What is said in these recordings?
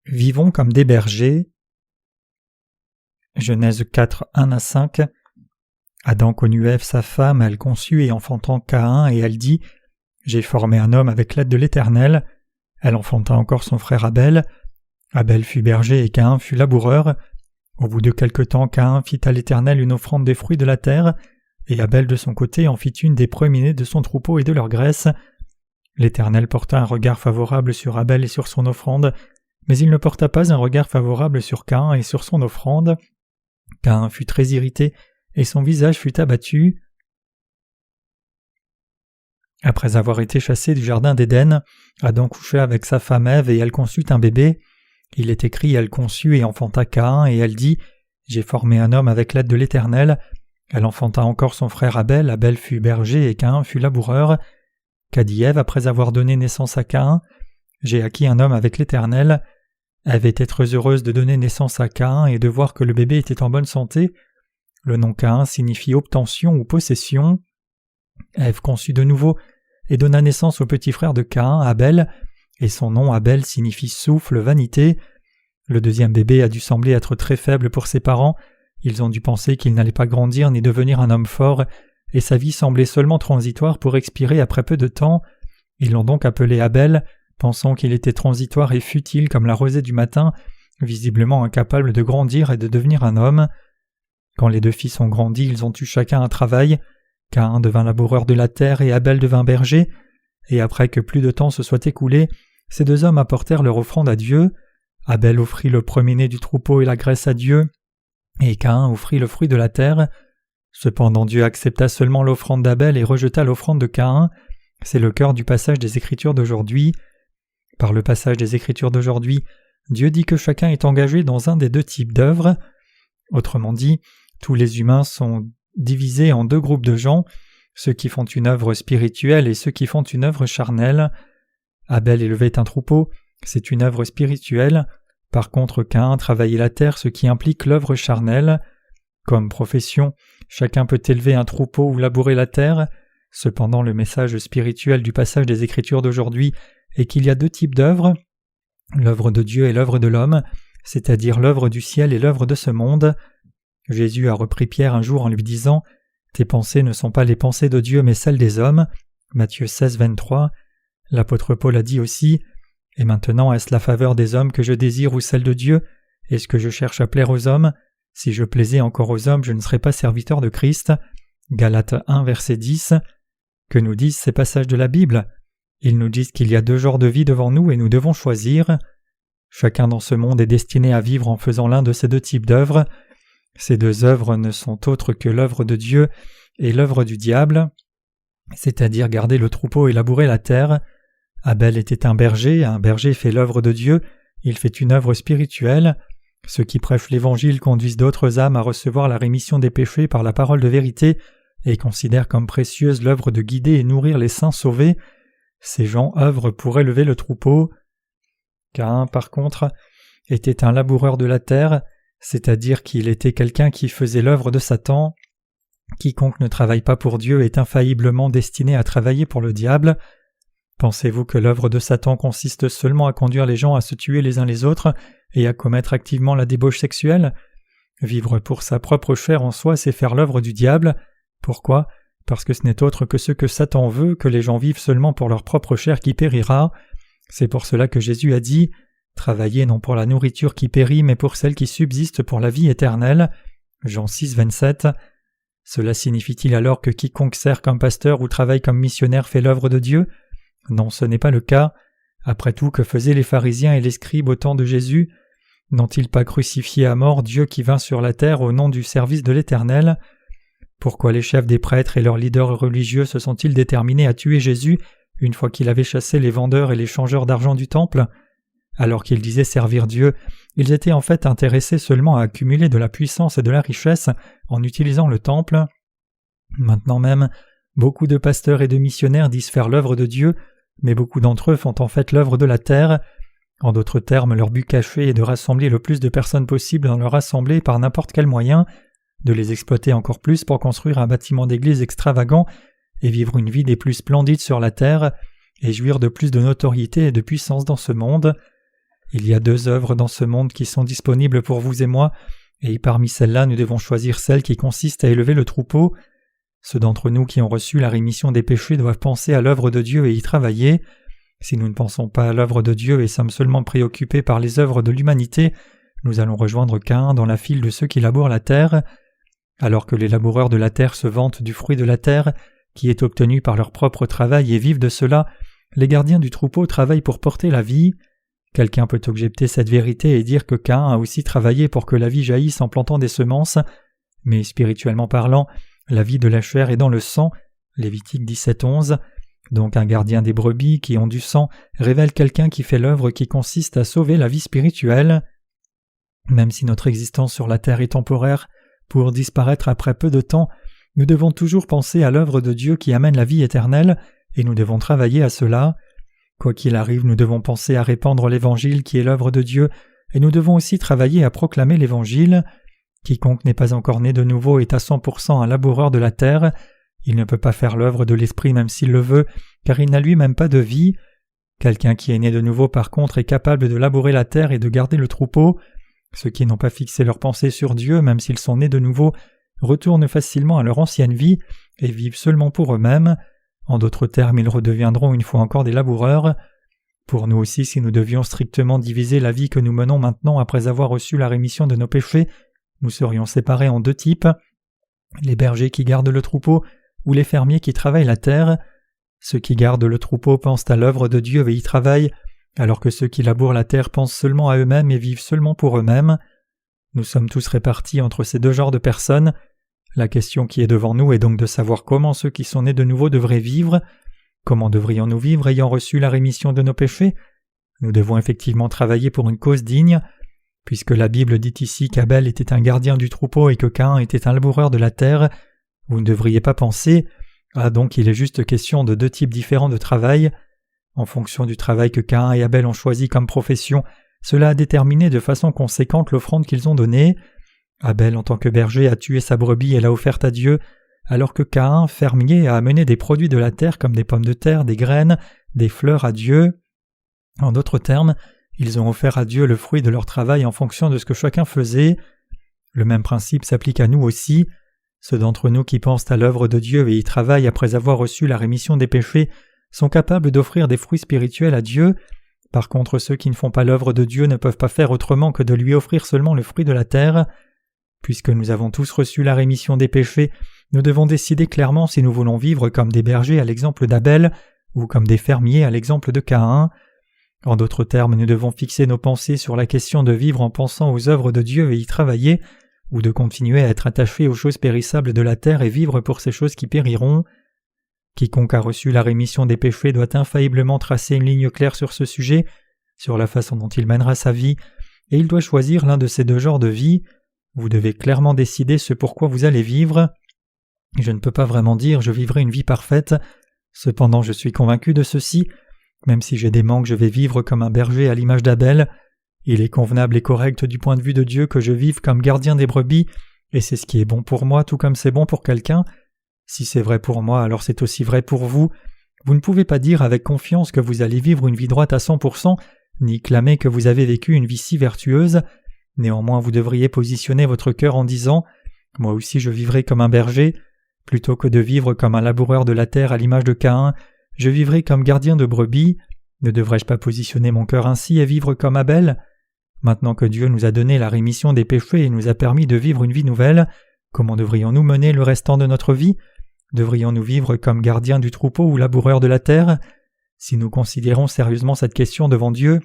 Vivons comme des bergers. Genèse 4, 1-5. Adam connut Ève sa femme, elle conçut et enfantant Caïn, et elle dit « J'ai formé un homme avec l'aide de l'Éternel ». Elle enfanta encore son frère Abel. Abel fut berger et Caïn fut laboureur. Au bout de quelque temps, Caïn fit à l'Éternel une offrande des fruits de la terre, et Abel de son côté en fit une des premiers-nés de son troupeau et de leur graisse. L'Éternel porta un regard favorable sur Abel et sur son offrande, mais il ne porta pas un regard favorable sur Caïn et sur son offrande. Caïn fut très irrité, et son visage fut abattu. Après avoir été chassé du jardin d'Éden, Adam coucha avec sa femme Ève et elle conçut un bébé. Il est écrit « Elle conçut et enfanta Caïn » et elle dit « J'ai formé un homme avec l'aide de l'Éternel ». Elle enfanta encore son frère Abel, Abel fut berger et Caïn fut laboureur. Qu'a dit Ève après avoir donné naissance à Caïn ? « J'ai acquis un homme avec l'Éternel ». Ève était très heureuse de donner naissance à Caïn et de voir que le bébé était en bonne santé. Le nom Caïn signifie obtention ou possession. Ève conçut de nouveau et donna naissance au petit frère de Caïn, Abel, et son nom Abel signifie souffle, vanité. Le deuxième bébé a dû sembler être très faible pour ses parents. Ils ont dû penser qu'il n'allait pas grandir ni devenir un homme fort, et sa vie semblait seulement transitoire pour expirer après peu de temps. Ils l'ont donc appelé Abel, pensant qu'il était transitoire et futile comme la rosée du matin, visiblement incapable de grandir et de devenir un homme. Quand les deux fils ont grandi, ils ont eu chacun un travail. Caïn devint laboureur de la terre et Abel devint berger. Et après que plus de temps se soit écoulé, ces deux hommes apportèrent leur offrande à Dieu. Abel offrit le premier-né du troupeau et la graisse à Dieu, et Caïn offrit le fruit de la terre. Cependant Dieu accepta seulement l'offrande d'Abel et rejeta l'offrande de Caïn. C'est le cœur du passage des Écritures d'aujourd'hui. Par le passage des Écritures d'aujourd'hui, Dieu dit que chacun est engagé dans un des deux types d'œuvres. Autrement dit, tous les humains sont divisés en deux groupes de gens, ceux qui font une œuvre spirituelle et ceux qui font une œuvre charnelle. Abel élevait un troupeau, c'est une œuvre spirituelle. Par contre, Caïn travaillait la terre, ce qui implique l'œuvre charnelle. Comme profession, chacun peut élever un troupeau ou labourer la terre. Cependant, le message spirituel du passage des Écritures d'aujourd'hui est qu'il y a deux types d'œuvres, l'œuvre de Dieu et l'œuvre de l'homme, c'est-à-dire l'œuvre du ciel et l'œuvre de ce monde. Jésus a repris Pierre un jour en lui disant « Tes pensées ne sont pas les pensées de Dieu mais celles des hommes » Matthieu 16, 23. L'apôtre Paul a dit aussi « Et maintenant est-ce la faveur des hommes que je désire ou celle de Dieu ? Est-ce que je cherche à plaire aux hommes ? Si je plaisais encore aux hommes, je ne serais pas serviteur de Christ. » Galates 1, verset 10. Que nous disent ces passages de la Bible ? Ils nous disent qu'il y a deux genres de vie devant nous et nous devons choisir. Chacun dans ce monde est destiné à vivre en faisant l'un de ces deux types d'œuvres. Ces deux œuvres ne sont autres que l'œuvre de Dieu et l'œuvre du diable, c'est-à-dire garder le troupeau et labourer la terre. Abel était un berger fait l'œuvre de Dieu, il fait une œuvre spirituelle. Ceux qui prêchent l'Évangile conduisent d'autres âmes à recevoir la rémission des péchés par la parole de vérité et considèrent comme précieuse l'œuvre de guider et nourrir les saints sauvés. Ces gens œuvrent pour élever le troupeau. Caïn, par contre, était un laboureur de la terre, c'est-à-dire qu'il était quelqu'un qui faisait l'œuvre de Satan. Quiconque ne travaille pas pour Dieu est infailliblement destiné à travailler pour le diable. Pensez-vous que l'œuvre de Satan consiste seulement à conduire les gens à se tuer les uns les autres et à commettre activement la débauche sexuelle ? Vivre pour sa propre chair en soi, c'est faire l'œuvre du diable. Pourquoi ? Parce que ce n'est autre que ce que Satan veut, que les gens vivent seulement pour leur propre chair qui périra. C'est pour cela que Jésus a dit « Travaillez non pour la nourriture qui périt, mais pour celle qui subsiste pour la vie éternelle » Jean 6, 27. Cela signifie-t-il alors que quiconque sert comme pasteur ou travaille comme missionnaire fait l'œuvre de Dieu ? Non, ce n'est pas le cas. Après tout, que faisaient les pharisiens et les scribes au temps de Jésus ? N'ont-ils pas crucifié à mort Dieu qui vint sur la terre au nom du service de l'Éternel ? Pourquoi les chefs des prêtres et leurs leaders religieux se sont-ils déterminés à tuer Jésus une fois qu'il avait chassé les vendeurs et les changeurs d'argent du temple ? Alors qu'ils disaient servir Dieu, ils étaient en fait intéressés seulement à accumuler de la puissance et de la richesse en utilisant le temple. Maintenant même, beaucoup de pasteurs et de missionnaires disent faire l'œuvre de Dieu, mais beaucoup d'entre eux font en fait l'œuvre de la terre. En d'autres termes, leur but caché est de rassembler le plus de personnes possible dans leur assemblée par n'importe quel moyen, de les exploiter encore plus pour construire un bâtiment d'église extravagant et vivre une vie des plus splendides sur la terre, et jouir de plus de notoriété et de puissance dans ce monde. Il y a 2 œuvres dans ce monde qui sont disponibles pour vous et moi, et parmi celles-là, nous devons choisir celle qui consiste à élever le troupeau. Ceux d'entre nous qui ont reçu la rémission des péchés doivent penser à l'œuvre de Dieu et y travailler. Si nous ne pensons pas à l'œuvre de Dieu et sommes seulement préoccupés par les œuvres de l'humanité, nous allons rejoindre Caïn dans la file de ceux qui labourent la terre. Alors que les laboureurs de la terre se vantent du fruit de la terre, qui est obtenu par leur propre travail et vivent de cela, les gardiens du troupeau travaillent pour porter la vie. Quelqu'un peut objecter cette vérité et dire que Caïn a aussi travaillé pour que la vie jaillisse en plantant des semences, mais spirituellement parlant, la vie de la chair est dans le sang, Lévitique 17:11. Donc un gardien des brebis qui ont du sang révèle quelqu'un qui fait l'œuvre qui consiste à sauver la vie spirituelle. Même si notre existence sur la terre est temporaire, pour disparaître après peu de temps, nous devons toujours penser à l'œuvre de Dieu qui amène la vie éternelle, et nous devons travailler à cela. Quoi qu'il arrive, nous devons penser à répandre l'Évangile qui est l'œuvre de Dieu, et nous devons aussi travailler à proclamer l'Évangile. Quiconque n'est pas encore né de nouveau est à 100% un laboureur de la terre. Il ne peut pas faire l'œuvre de l'Esprit même s'il le veut, car il n'a lui-même pas de vie. Quelqu'un qui est né de nouveau par contre est capable de labourer la terre et de garder le troupeau. Ceux qui n'ont pas fixé leur pensée sur Dieu, même s'ils sont nés de nouveau, retournent facilement à leur ancienne vie et vivent seulement pour eux-mêmes. En d'autres termes, ils redeviendront une fois encore des laboureurs. Pour nous aussi, si nous devions strictement diviser la vie que nous menons maintenant après avoir reçu la rémission de nos péchés, nous serions séparés en 2 types, les bergers qui gardent le troupeau ou les fermiers qui travaillent la terre. Ceux qui gardent le troupeau pensent à l'œuvre de Dieu et y travaillent, alors que ceux qui labourent la terre pensent seulement à eux-mêmes et vivent seulement pour eux-mêmes. Nous sommes tous répartis entre ces 2 genres de personnes. La question qui est devant nous est donc de savoir comment ceux qui sont nés de nouveau devraient vivre. Comment devrions-nous vivre ayant reçu la rémission de nos péchés? Nous devons effectivement travailler pour une cause digne. Puisque la Bible dit ici qu'Abel était un gardien du troupeau et que Caïn était un laboureur de la terre, vous ne devriez pas penser « Ah donc il est juste question de 2 types différents de travail ». En fonction du travail que Caïn et Abel ont choisi comme profession, cela a déterminé de façon conséquente l'offrande qu'ils ont donnée. Abel en tant que berger a tué sa brebis et l'a offerte à Dieu, alors que Caïn, fermier, a amené des produits de la terre comme des pommes de terre, des graines, des fleurs à Dieu. En d'autres termes, ils ont offert à Dieu le fruit de leur travail en fonction de ce que chacun faisait. Le même principe s'applique à nous aussi. Ceux d'entre nous qui pensent à l'œuvre de Dieu et y travaillent après avoir reçu la rémission des péchés sont capables d'offrir des fruits spirituels à Dieu. Par contre, ceux qui ne font pas l'œuvre de Dieu ne peuvent pas faire autrement que de lui offrir seulement le fruit de la terre. Puisque nous avons tous reçu la rémission des péchés, nous devons décider clairement si nous voulons vivre comme des bergers à l'exemple d'Abel ou comme des fermiers à l'exemple de Caïn. En d'autres termes, nous devons fixer nos pensées sur la question de vivre en pensant aux œuvres de Dieu et y travailler, ou de continuer à être attachés aux choses périssables de la terre et vivre pour ces choses qui périront. Quiconque a reçu la rémission des péchés doit infailliblement tracer une ligne claire sur ce sujet, sur la façon dont il mènera sa vie, et il doit choisir l'un de ces 2 genres de vie. Vous devez clairement décider ce pourquoi vous allez vivre. Je ne peux pas vraiment dire « je vivrai une vie parfaite », cependant je suis convaincu de ceci. Même si j'ai des manques, je vais vivre comme un berger à l'image d'Abel. Il est convenable et correct du point de vue de Dieu que je vive comme gardien des brebis, et c'est ce qui est bon pour moi tout comme c'est bon pour quelqu'un. Si c'est vrai pour moi, alors c'est aussi vrai pour vous. Vous ne pouvez pas dire avec confiance que vous allez vivre une vie droite à 100%, ni clamer que vous avez vécu une vie si vertueuse. Néanmoins, vous devriez positionner votre cœur en disant « Moi aussi je vivrai comme un berger », plutôt que de vivre comme un laboureur de la terre à l'image de Caïn. Je vivrai comme gardien de brebis. Ne devrais-je pas positionner mon cœur ainsi et vivre comme Abel? Maintenant que Dieu nous a donné la rémission des péchés et nous a permis de vivre une vie nouvelle, comment devrions-nous mener le restant de notre vie? Devrions-nous vivre comme gardiens du troupeau ou laboureurs de la terre? Si nous considérons sérieusement cette question devant Dieu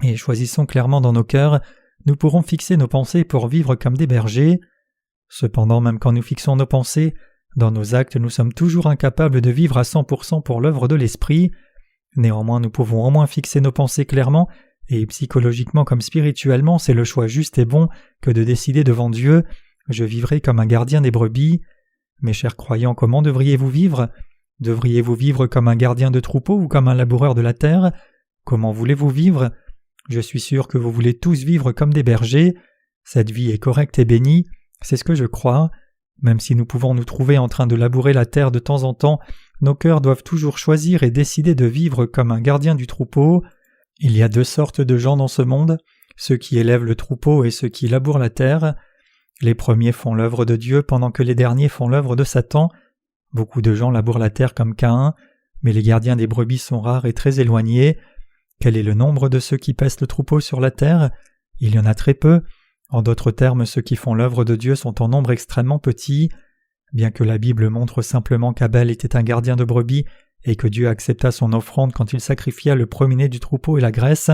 et choisissons clairement dans nos cœurs, nous pourrons fixer nos pensées pour vivre comme des bergers. Cependant, même quand nous fixons nos pensées, dans nos actes, nous sommes toujours incapables de vivre à 100% pour l'œuvre de l'Esprit. Néanmoins, nous pouvons au moins fixer nos pensées clairement, et psychologiquement comme spirituellement, c'est le choix juste et bon que de décider devant Dieu « Je vivrai comme un gardien des brebis ». Mes chers croyants, comment devriez-vous vivre? Devriez-vous vivre comme un gardien de troupeau ou comme un laboureur de la terre? Comment voulez-vous vivre? Je suis sûr que vous voulez tous vivre comme des bergers. Cette vie est correcte et bénie, c'est ce que je crois. Même si nous pouvons nous trouver en train de labourer la terre de temps en temps, nos cœurs doivent toujours choisir et décider de vivre comme un gardien du troupeau. Il y a deux sortes de gens dans ce monde, ceux qui élèvent le troupeau et ceux qui labourent la terre. Les premiers font l'œuvre de Dieu pendant que les derniers font l'œuvre de Satan. Beaucoup de gens labourent la terre comme Caïn, mais les gardiens des brebis sont rares et très éloignés. Quel est le nombre de ceux qui paissent le troupeau sur la terre? Il y en a très peu. En d'autres termes, ceux qui font l'œuvre de Dieu sont en nombre extrêmement petit. Bien que la Bible montre simplement qu'Abel était un gardien de brebis et que Dieu accepta son offrande quand il sacrifia le premier-né du troupeau et la graisse,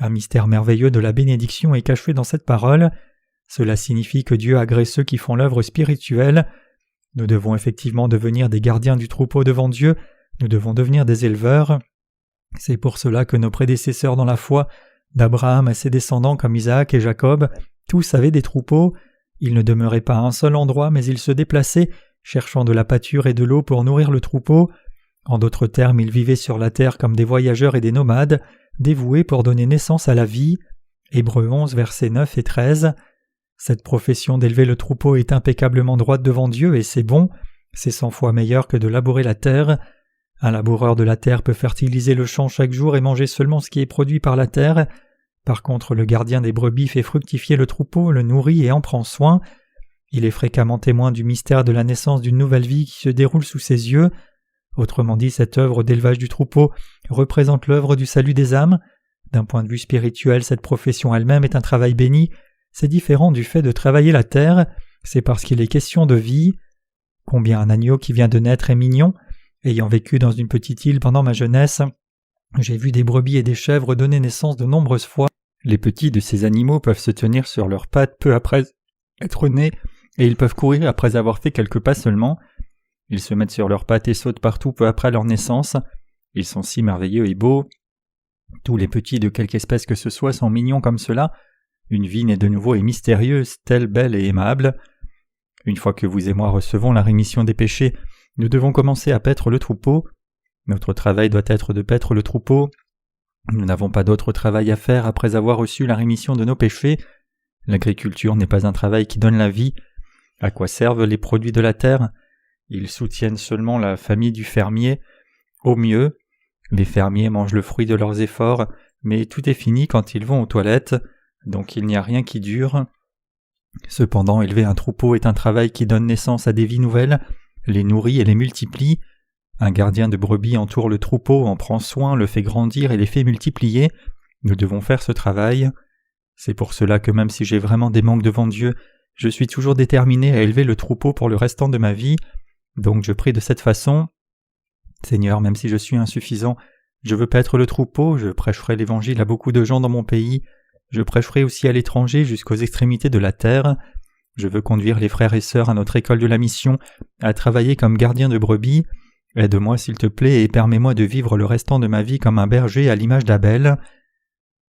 un mystère merveilleux de la bénédiction est caché dans cette parole. Cela signifie que Dieu agrée ceux qui font l'œuvre spirituelle. Nous devons effectivement devenir des gardiens du troupeau devant Dieu, nous devons devenir des éleveurs. C'est pour cela que nos prédécesseurs dans la foi, d'Abraham à ses descendants comme Isaac et Jacob, tous avaient des troupeaux. Ils ne demeuraient pas à un seul endroit, mais ils se déplaçaient, cherchant de la pâture et de l'eau pour nourrir le troupeau. En d'autres termes, ils vivaient sur la terre comme des voyageurs et des nomades, dévoués pour donner naissance à la vie. Hébreux 11, versets 9 et 13. Cette profession d'élever le troupeau est impeccablement droite devant Dieu et c'est bon, c'est 100 fois meilleur que de labourer la terre. Un laboureur de la terre peut fertiliser le champ chaque jour et manger seulement ce qui est produit par la terre. Par contre, le gardien des brebis fait fructifier le troupeau, le nourrit et en prend soin. Il est fréquemment témoin du mystère de la naissance d'une nouvelle vie qui se déroule sous ses yeux. Autrement dit, cette œuvre d'élevage du troupeau représente l'œuvre du salut des âmes. D'un point de vue spirituel, cette profession elle-même est un travail béni. C'est différent du fait de travailler la terre, c'est parce qu'il est question de vie. Combien un agneau qui vient de naître est mignon. Ayant vécu dans une petite île pendant ma jeunesse, j'ai vu des brebis et des chèvres donner naissance de nombreuses fois. Les petits de ces animaux peuvent se tenir sur leurs pattes peu après être nés, et ils peuvent courir après avoir fait quelques pas seulement. Ils se mettent sur leurs pattes et sautent partout peu après leur naissance. Ils sont si merveilleux et beaux. Tous les petits de quelque espèce que ce soit sont mignons comme cela. Une vie née de nouveau est mystérieuse, telle belle et aimable. Une fois que vous et moi recevons la rémission des péchés, nous devons commencer à paître le troupeau. Notre travail doit être de paître le troupeau. Nous n'avons pas d'autre travail à faire après avoir reçu la rémission de nos péchés. L'agriculture n'est pas un travail qui donne la vie. À quoi servent les produits de la terre? Ils soutiennent seulement la famille du fermier. Au mieux, les fermiers mangent le fruit de leurs efforts, mais tout est fini quand ils vont aux toilettes, donc il n'y a rien qui dure. Cependant, élever un troupeau est un travail qui donne naissance à des vies nouvelles, les nourrit et les multiplie. Un gardien de brebis entoure le troupeau, en prend soin, le fait grandir et les fait multiplier. Nous devons faire ce travail. C'est pour cela que même si j'ai vraiment des manques devant Dieu, je suis toujours déterminé à élever le troupeau pour le restant de ma vie. Donc je prie de cette façon. Seigneur, même si je suis insuffisant, je veux paître le troupeau, je prêcherai l'évangile à beaucoup de gens dans mon pays, je prêcherai aussi à l'étranger jusqu'aux extrémités de la terre. Je veux conduire les frères et sœurs à notre école de la mission, à travailler comme gardien de brebis. Aide-moi s'il te plaît et permets-moi de vivre le restant de ma vie comme un berger à l'image d'Abel.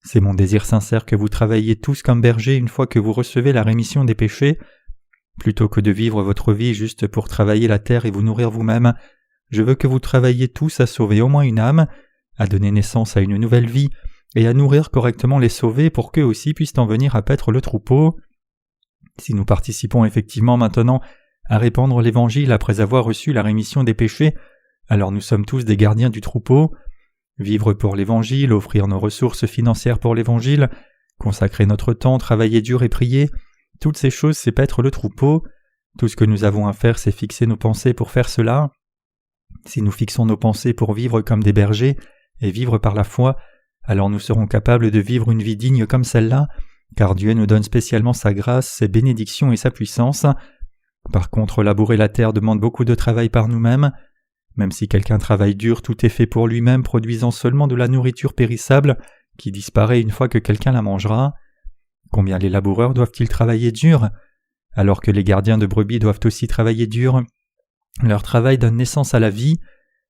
C'est mon désir sincère que vous travailliez tous comme bergers une fois que vous recevez la rémission des péchés. Plutôt que de vivre votre vie juste pour travailler la terre et vous nourrir vous-même, je veux que vous travailliez tous à sauver au moins une âme, à donner naissance à une nouvelle vie et à nourrir correctement les sauvés pour qu'eux aussi puissent en venir à paître le troupeau. Si nous participons effectivement maintenant à répandre l'Évangile après avoir reçu la rémission des péchés, alors nous sommes tous des gardiens du troupeau. Vivre pour l'Évangile, offrir nos ressources financières pour l'Évangile, consacrer notre temps, travailler dur et prier, toutes ces choses c'est paître le troupeau. Tout ce que nous avons à faire c'est fixer nos pensées pour faire cela. Si nous fixons nos pensées pour vivre comme des bergers et vivre par la foi, alors nous serons capables de vivre une vie digne comme celle-là, car Dieu nous donne spécialement sa grâce, ses bénédictions et sa puissance. Par contre, labourer la terre demande beaucoup de travail par nous-mêmes. Même si quelqu'un travaille dur, tout est fait pour lui-même, produisant seulement de la nourriture périssable qui disparaît une fois que quelqu'un la mangera. Combien les laboureurs doivent-ils travailler dur? Alors que les gardiens de brebis doivent aussi travailler dur. Leur travail donne naissance à la vie.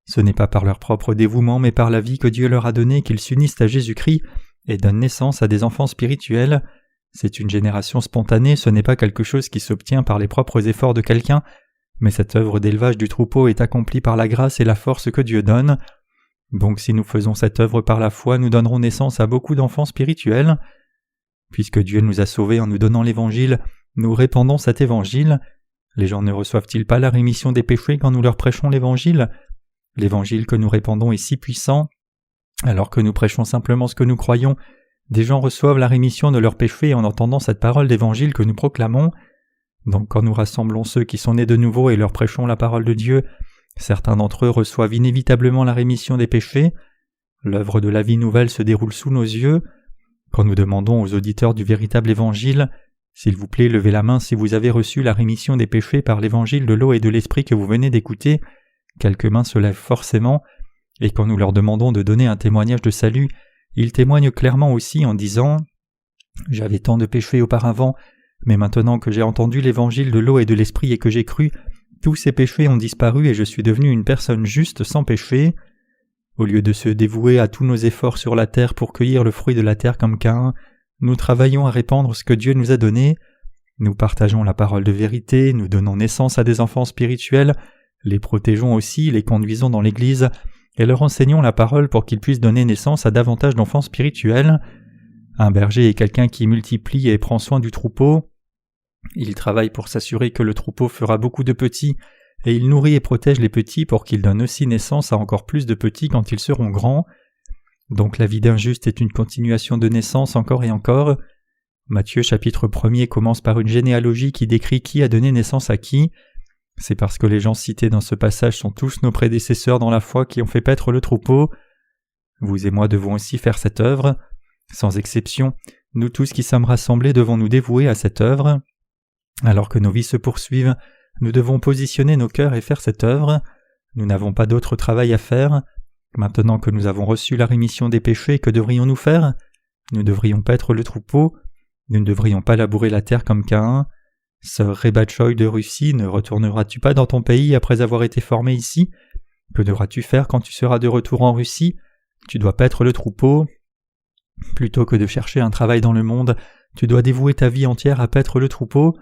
Ce n'est pas par leur propre dévouement, mais par la vie que Dieu leur a donnée qu'ils s'unissent à Jésus-Christ et donnent naissance à des enfants spirituels. C'est une génération spontanée, ce n'est pas quelque chose qui s'obtient par les propres efforts de quelqu'un, mais cette œuvre d'élevage du troupeau est accomplie par la grâce et la force que Dieu donne. Donc si nous faisons cette œuvre par la foi, nous donnerons naissance à beaucoup d'enfants spirituels. Puisque Dieu nous a sauvés en nous donnant l'Évangile, nous répandons cet Évangile. Les gens ne reçoivent-ils pas la rémission des péchés quand nous leur prêchons l'Évangile? L'Évangile que nous répandons est si puissant. Alors que nous prêchons simplement ce que nous croyons, des gens reçoivent la rémission de leurs péchés en entendant cette parole d'évangile que nous proclamons. Donc quand nous rassemblons ceux qui sont nés de nouveau et leur prêchons la parole de Dieu, certains d'entre eux reçoivent inévitablement la rémission des péchés. L'œuvre de la vie nouvelle se déroule sous nos yeux. Quand nous demandons aux auditeurs du véritable évangile, « S'il vous plaît, levez la main si vous avez reçu la rémission des péchés par l'évangile de l'eau et de l'esprit que vous venez d'écouter », quelques mains se lèvent forcément, et quand nous leur demandons de donner un témoignage de salut, ils témoignent clairement aussi en disant « J'avais tant de péchés auparavant, mais maintenant que j'ai entendu l'évangile de l'eau et de l'esprit et que j'ai cru, tous ces péchés ont disparu et je suis devenu une personne juste sans péché. » Au lieu de se dévouer à tous nos efforts sur la terre pour cueillir le fruit de la terre comme Caïn, nous travaillons à répandre ce que Dieu nous a donné. Nous partageons la parole de vérité, nous donnons naissance à des enfants spirituels, les protégeons aussi, les conduisons dans l'Église, et leur enseignons la parole pour qu'ils puissent donner naissance à davantage d'enfants spirituels. Un berger est quelqu'un qui multiplie et prend soin du troupeau. Il travaille pour s'assurer que le troupeau fera beaucoup de petits, et il nourrit et protège les petits pour qu'ils donnent aussi naissance à encore plus de petits quand ils seront grands. Donc la vie d'un juste est une continuation de naissance encore et encore. Matthieu chapitre 1er commence par une généalogie qui décrit qui a donné naissance à qui. C'est parce que les gens cités dans ce passage sont tous nos prédécesseurs dans la foi qui ont fait paître le troupeau. Vous et moi devons aussi faire cette œuvre. Sans exception, nous tous qui sommes rassemblés devons nous dévouer à cette œuvre. Alors que nos vies se poursuivent, nous devons positionner nos cœurs et faire cette œuvre. Nous n'avons pas d'autre travail à faire. Maintenant que nous avons reçu la rémission des péchés, que devrions-nous faire? Nous devrions paître le troupeau. Nous ne devrions pas labourer la terre comme Caïn. Sœur Rebachoy de Russie, ne retourneras-tu pas dans ton pays après avoir été formé ici? Que devras-tu faire quand tu seras de retour en Russie? Tu dois paître le troupeau. Plutôt que de chercher un travail dans le monde, tu dois dévouer ta vie entière à paître le troupeau.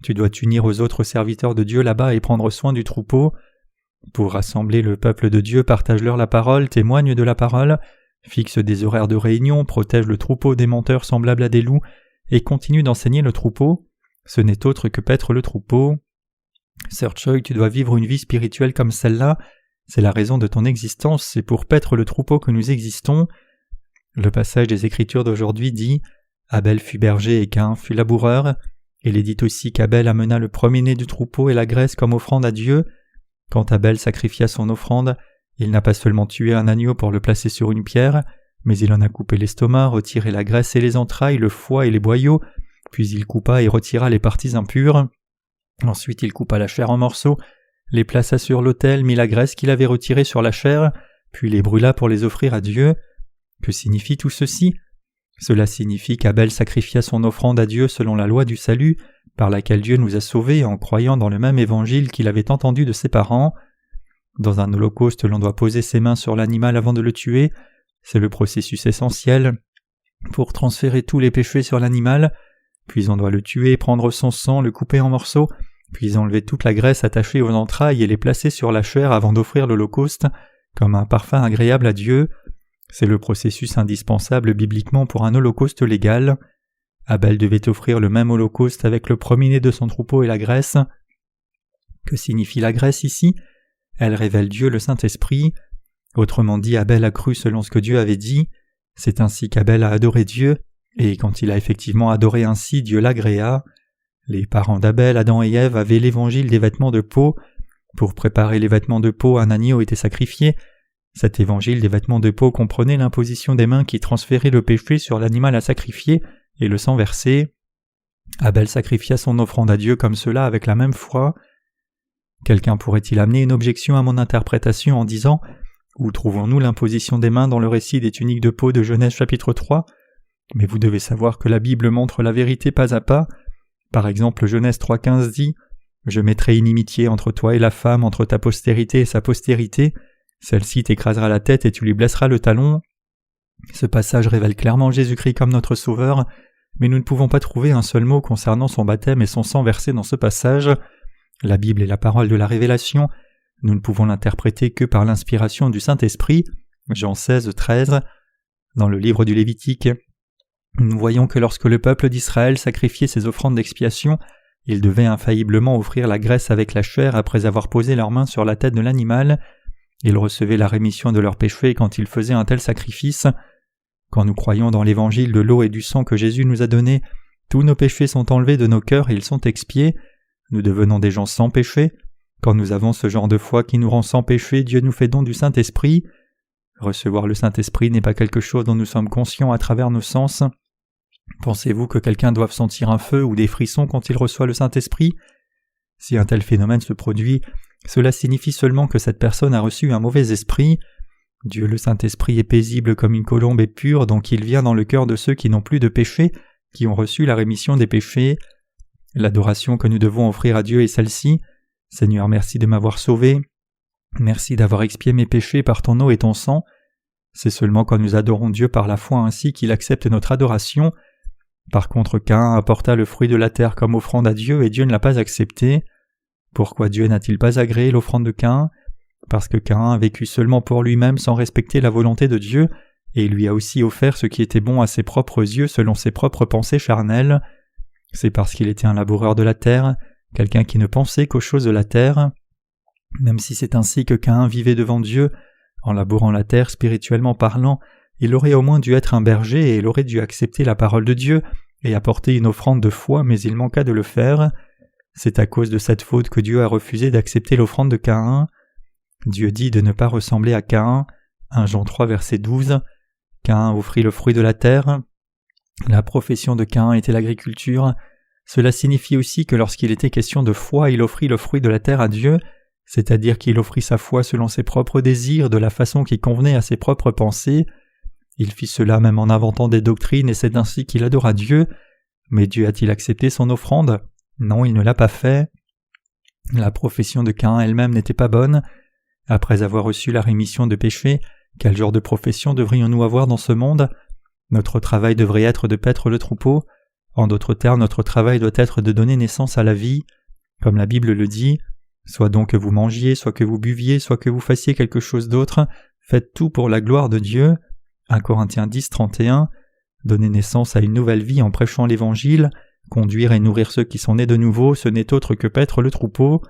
Tu dois t'unir aux autres serviteurs de Dieu là-bas et prendre soin du troupeau. Pour rassembler le peuple de Dieu, partage-leur la parole, témoigne de la parole, fixe des horaires de réunion, protège le troupeau des menteurs semblables à des loups, et continue d'enseigner le troupeau. Ce n'est autre que paître le troupeau. Sœur Choi, tu dois vivre une vie spirituelle comme celle-là. C'est la raison de ton existence, c'est pour paître le troupeau que nous existons. Le passage des Écritures d'aujourd'hui dit « Abel fut berger et Caïn fut laboureur ». Il est dit aussi qu'Abel amena le premier-né du troupeau et la graisse comme offrande à Dieu. Quand Abel sacrifia son offrande, il n'a pas seulement tué un agneau pour le placer sur une pierre, mais il en a coupé l'estomac, retiré la graisse et les entrailles, le foie et les boyaux, puis il coupa et retira les parties impures. Ensuite il coupa la chair en morceaux, les plaça sur l'autel, mit la graisse qu'il avait retirée sur la chair, puis les brûla pour les offrir à Dieu. Que signifie tout ceci? Cela signifie qu'Abel sacrifia son offrande à Dieu selon la loi du salut, par laquelle Dieu nous a sauvés en croyant dans le même évangile qu'il avait entendu de ses parents. Dans un holocauste, l'on doit poser ses mains sur l'animal avant de le tuer. C'est le processus essentiel pour transférer tous les péchés sur l'animal. Puis on doit le tuer, prendre son sang, le couper en morceaux, puis enlever toute la graisse attachée aux entrailles et les placer sur la chair avant d'offrir l'holocauste comme un parfum agréable à Dieu. C'est le processus indispensable bibliquement pour un holocauste légal. Abel devait offrir le même holocauste avec le premier-né de son troupeau et la graisse. Que signifie la graisse ici? Elle révèle Dieu le Saint-Esprit. Autrement dit, Abel a cru selon ce que Dieu avait dit. C'est ainsi qu'Abel a adoré Dieu, et quand il a effectivement adoré ainsi, Dieu l'agréa. Les parents d'Abel, Adam et Ève, avaient l'évangile des vêtements de peau. Pour préparer les vêtements de peau, un agneau était sacrifié. Cet évangile des vêtements de peau comprenait l'imposition des mains qui transférait le péché sur l'animal à sacrifier et le sang versé. Abel sacrifia son offrande à Dieu comme cela avec la même foi. Quelqu'un pourrait-il amener une objection à mon interprétation en disant « Où trouvons-nous l'imposition des mains dans le récit des tuniques de peau de Genèse chapitre 3 ?» Mais vous devez savoir que la Bible montre la vérité pas à pas. Par exemple, Genèse 3,15 dit « Je mettrai inimitié entre toi et la femme, entre ta postérité et sa postérité. Celle-ci t'écrasera la tête et tu lui blesseras le talon. » Ce passage révèle clairement Jésus-Christ comme notre Sauveur, mais nous ne pouvons pas trouver un seul mot concernant son baptême et son sang versé dans ce passage. La Bible est la parole de la révélation. Nous ne pouvons l'interpréter que par l'inspiration du Saint-Esprit. Jean 16, 13. Dans le livre du Lévitique, nous voyons que lorsque le peuple d'Israël sacrifiait ses offrandes d'expiation, ils devaient infailliblement offrir la graisse avec la chair après avoir posé leurs mains sur la tête de l'animal. Ils recevaient la rémission de leurs péchés quand ils faisaient un tel sacrifice. Quand nous croyons dans l'évangile de l'eau et du sang que Jésus nous a donné, tous nos péchés sont enlevés de nos cœurs et ils sont expiés. Nous devenons des gens sans péché. Quand nous avons ce genre de foi qui nous rend sans péché, Dieu nous fait don du Saint-Esprit. Recevoir le Saint-Esprit n'est pas quelque chose dont nous sommes conscients à travers nos sens. Pensez-vous que quelqu'un doive sentir un feu ou des frissons quand il reçoit le Saint-Esprit ? Si un tel phénomène se produit, cela signifie seulement que cette personne a reçu un mauvais esprit. Dieu le Saint-Esprit est paisible comme une colombe et pure, donc il vient dans le cœur de ceux qui n'ont plus de péché, qui ont reçu la rémission des péchés. L'adoration que nous devons offrir à Dieu est celle-ci. Seigneur, merci de m'avoir sauvé. Merci d'avoir expié mes péchés par ton eau et ton sang. C'est seulement quand nous adorons Dieu par la foi ainsi qu'il accepte notre adoration. Par contre, Caïn apporta le fruit de la terre comme offrande à Dieu et Dieu ne l'a pas accepté. Pourquoi Dieu n'a-t-il pas agréé l'offrande de Caïn ? Parce que Caïn a vécu seulement pour lui-même sans respecter la volonté de Dieu, et il lui a aussi offert ce qui était bon à ses propres yeux selon ses propres pensées charnelles. C'est parce qu'il était un laboureur de la terre, quelqu'un qui ne pensait qu'aux choses de la terre. Même si c'est ainsi que Caïn vivait devant Dieu, en labourant la terre spirituellement parlant, il aurait au moins dû être un berger et il aurait dû accepter la parole de Dieu et apporter une offrande de foi, mais il manqua de le faire. C'est à cause de cette faute que Dieu a refusé d'accepter l'offrande de Caïn. Dieu dit de ne pas ressembler à Caïn. 1 Jean 3 verset 12. Caïn offrit le fruit de la terre. La profession de Caïn était l'agriculture. Cela signifie aussi que lorsqu'il était question de foi, il offrit le fruit de la terre à Dieu, c'est-à-dire qu'il offrit sa foi selon ses propres désirs, de la façon qui convenait à ses propres pensées. Il fit cela même en inventant des doctrines et c'est ainsi qu'il adora Dieu. Mais Dieu a-t-il accepté son offrande ? Non, il ne l'a pas fait. La profession de Caïn elle-même n'était pas bonne. Après avoir reçu la rémission de péchés, quel genre de profession devrions-nous avoir dans ce monde ? Notre travail devrait être de paître le troupeau. En d'autres termes, notre travail doit être de donner naissance à la vie. Comme la Bible le dit, « Soit donc que vous mangiez, soit que vous buviez, soit que vous fassiez quelque chose d'autre, faites tout pour la gloire de Dieu. » 1 Corinthiens 10, 31. Donner naissance à une nouvelle vie en prêchant l'Évangile, conduire et nourrir ceux qui sont nés de nouveau, ce n'est autre que paître le troupeau.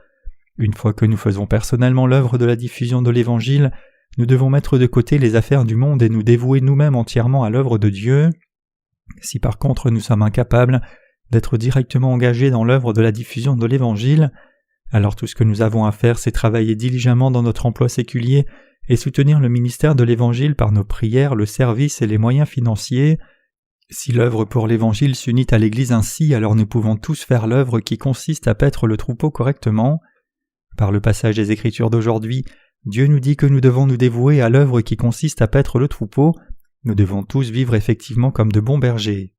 Une fois que nous faisons personnellement l'œuvre de la diffusion de l'Évangile, nous devons mettre de côté les affaires du monde et nous dévouer nous-mêmes entièrement à l'œuvre de Dieu. Si par contre nous sommes incapables d'être directement engagés dans l'œuvre de la diffusion de l'Évangile, alors tout ce que nous avons à faire, c'est travailler diligemment dans notre emploi séculier et soutenir le ministère de l'Évangile par nos prières, le service et les moyens financiers. Si l'œuvre pour l'Évangile s'unit à l'Église ainsi, alors nous pouvons tous faire l'œuvre qui consiste à paître le troupeau correctement. Par le passage des Écritures d'aujourd'hui, Dieu nous dit que nous devons nous dévouer à l'œuvre qui consiste à paître le troupeau. Nous devons tous vivre effectivement comme de bons bergers.